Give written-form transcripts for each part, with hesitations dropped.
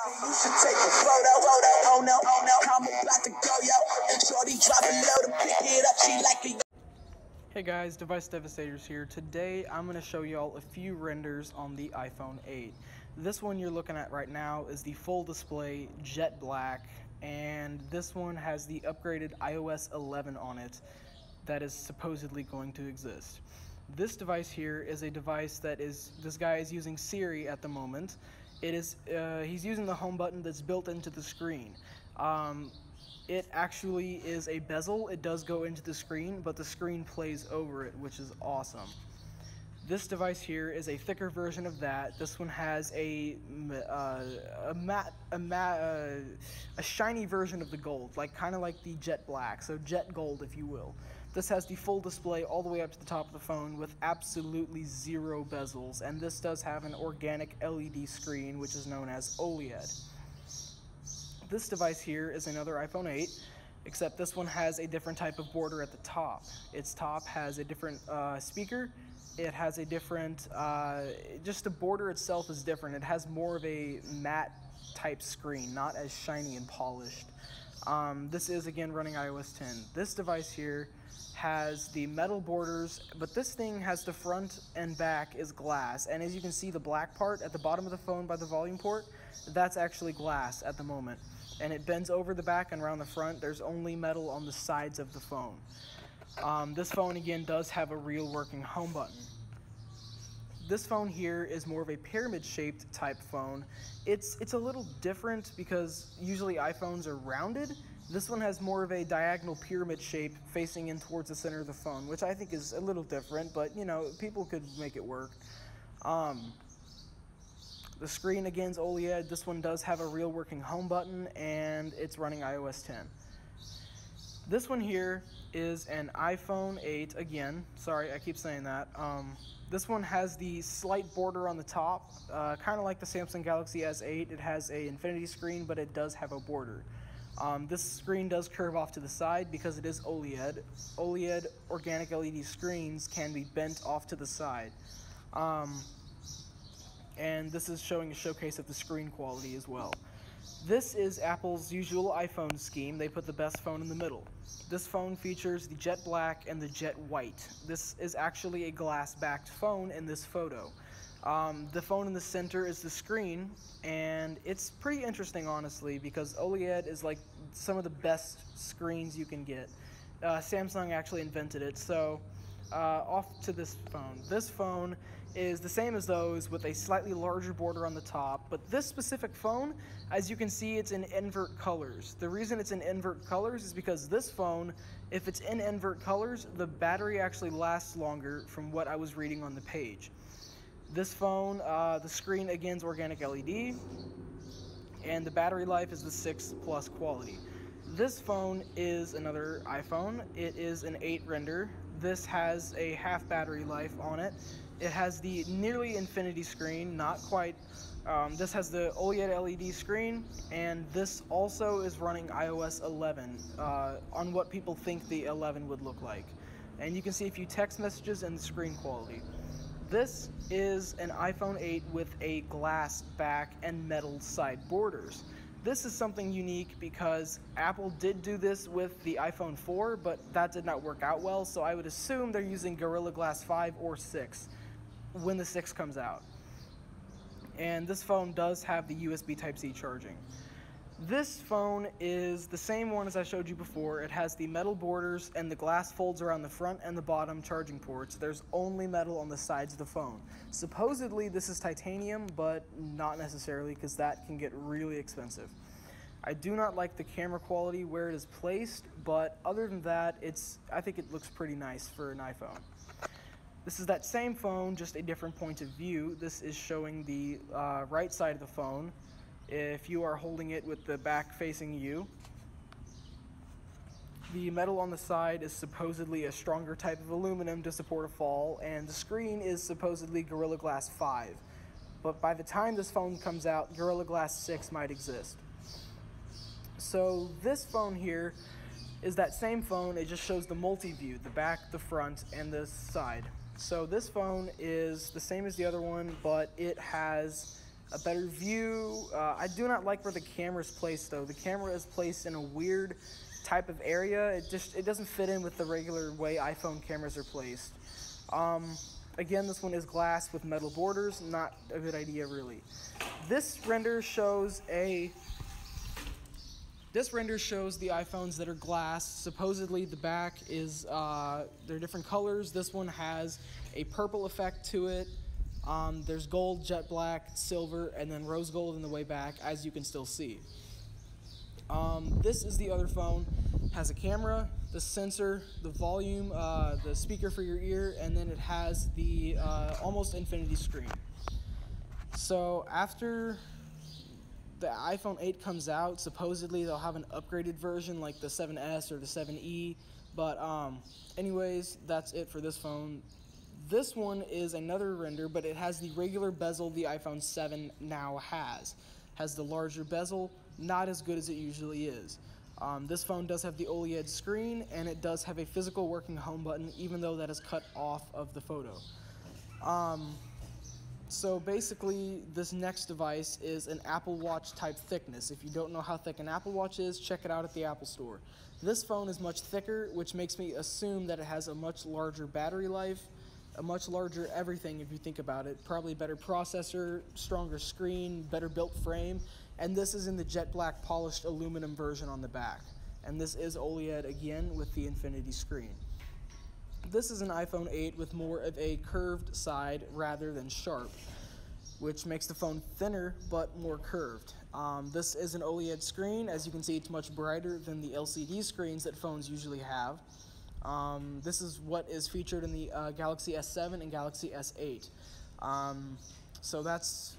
You should take a photo. Oh no, I'm about to go, yo. Shorty dropping low to pick it up. She like it. Hey guys, Device Devastators here. Today I'm going to show y'all a few renders on the iPhone 8. This one you're looking at right now is the full display jet black, and this one has the upgraded iOS 11 on it that is supposedly going to exist. This device here is a device that this guy is using Siri at the moment. He's using the home button that's built into the screen. It actually is a bezel. It does go into the screen, but the screen plays over it, which is awesome. This device here is a thicker version of that. This one has a shiny version of the gold, kind of like the jet black, so jet gold, if you will. This has the full display all the way up to the top of the phone with absolutely zero bezels, and this does have an organic LED screen, which is known as OLED. This device here is another iPhone 8, except this one has a different type of border at the top. Its top has a different speaker. It has a different, just the border itself is different. It has more of a matte type screen, not as shiny and polished. This is again running iOS 10. This device here has the metal borders, but this thing has the front and back is glass, and as you can see, the black part at the bottom of the phone by the volume port, that's actually glass at the moment, and it bends over the back and around the front. There's only metal on the sides of the phone. This phone again does have a real working home button. This phone here is more of a pyramid shaped type phone. It's a little different because usually iPhones are rounded. This one has more of a diagonal pyramid shape facing in towards the center of the phone, which I think is a little different, but you know, people could make it work. The screen again is OLED. This one does have a real working home button, and it's running iOS 10. This one here is an iPhone 8 again. Sorry, I keep saying that. This one has the slight border on the top, kind of like the Samsung Galaxy S8. It has an infinity screen, but it does have a border. This screen does curve off to the side because it is OLED. OLED organic LED screens can be bent off to the side. And this is showing a showcase of the screen quality as well. This is Apple's usual iPhone scheme. They put the best phone in the middle. This phone features the jet black and the jet white. This is actually a glass-backed phone in this photo. The phone in the center is the screen, and it's pretty interesting, honestly, because OLED is like some of the best screens you can get. Samsung actually invented it, so off to this phone. This phone is the same as those with a slightly larger border on the top, but this specific phone, as you can see, it's in invert colors. The reason it's in invert colors is because this phone, if it's in invert colors, the battery actually lasts longer from what I was reading on the page. This phone, the screen again is organic LED, and the battery life is the 6+ quality. This phone is another iPhone. It is an 8 render. This has a half battery life on it. It has the nearly infinity screen, not quite. This has the OLED LED screen, and this also is running iOS 11 on what people think the 11 would look like. And you can see a few text messages and the screen quality. This is an iPhone 8 with a glass back and metal side borders. This is something unique because Apple did do this with the iPhone 4, but that did not work out well, so I would assume they're using Gorilla Glass 5 or 6 when the 6 comes out. And this phone does have the USB Type-C charging. This phone is the same one as I showed you before. It has the metal borders and the glass folds around the front and the bottom charging ports. There's only metal on the sides of the phone. Supposedly this is titanium, but not necessarily, because that can get really expensive. I do not like the camera quality where it is placed, but other than that, I think it looks pretty nice for an iPhone. This is that same phone, just a different point of view. This is showing the right side of the phone. If you are holding it with the back facing you, the metal on the side is supposedly a stronger type of aluminum to support a fall, and the screen is supposedly Gorilla Glass 5. But by the time this phone comes out, Gorilla Glass 6 might exist. So this phone here is that same phone. It just shows the multi-view, the back, the front, and the side. So this phone is the same as the other one, but it has a better view. I do not like where the camera is placed though. The camera is placed in a weird type of area. It doesn't fit in with the regular way iPhone cameras are placed. Again, this one is glass with metal borders. Not a good idea, really. This render shows the iPhones that are glass. Supposedly the back is, they're different colors. This one has a purple effect to it. There's gold, jet black, silver, and then rose gold in the way back, as you can still see. This is the other phone. Has a camera, the sensor, the volume, the speaker for your ear, and then it has the almost infinity screen. So after the iPhone 8 comes out, supposedly they'll have an upgraded version like the 7S or the 7E, but anyways, that's it for this phone. This one is another render, but it has the regular bezel the iPhone 7 now has. Has the larger bezel, not as good as it usually is. This phone does have the OLED screen, and it does have a physical working home button, even though that is cut off of the photo. So basically, this next device is an Apple Watch type thickness. If you don't know how thick an Apple Watch is, check it out at the Apple Store. This phone is much thicker, which makes me assume that it has a much larger battery life, a much larger everything if you think about it. Probably better processor, stronger screen, better built frame, and this is in the jet black polished aluminum version on the back. And this is OLED again with the infinity screen. This is an iPhone 8 with more of a curved side rather than sharp, which makes the phone thinner but more curved. This is an OLED screen. As you can see, it's much brighter than the LCD screens that phones usually have. This is what is featured in the Galaxy S7 and Galaxy S8. So that's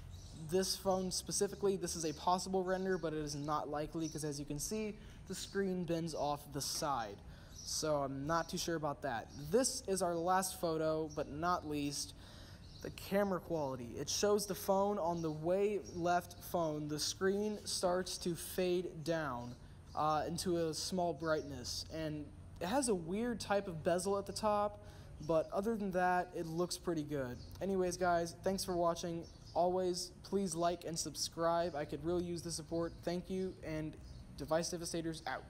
this phone specifically. This is a possible render, but it is not likely because, as you can see, the screen bends off the side. So I'm not too sure about that. This is our last photo, but not least, the camera quality. It shows the phone on the way left phone. The screen starts to fade down into a small brightness, and it has a weird type of bezel at the top, but other than that, it looks pretty good. Anyways, guys, thanks for watching. Always, please like and subscribe. I could really use the support. Thank you, and Device Devastators out.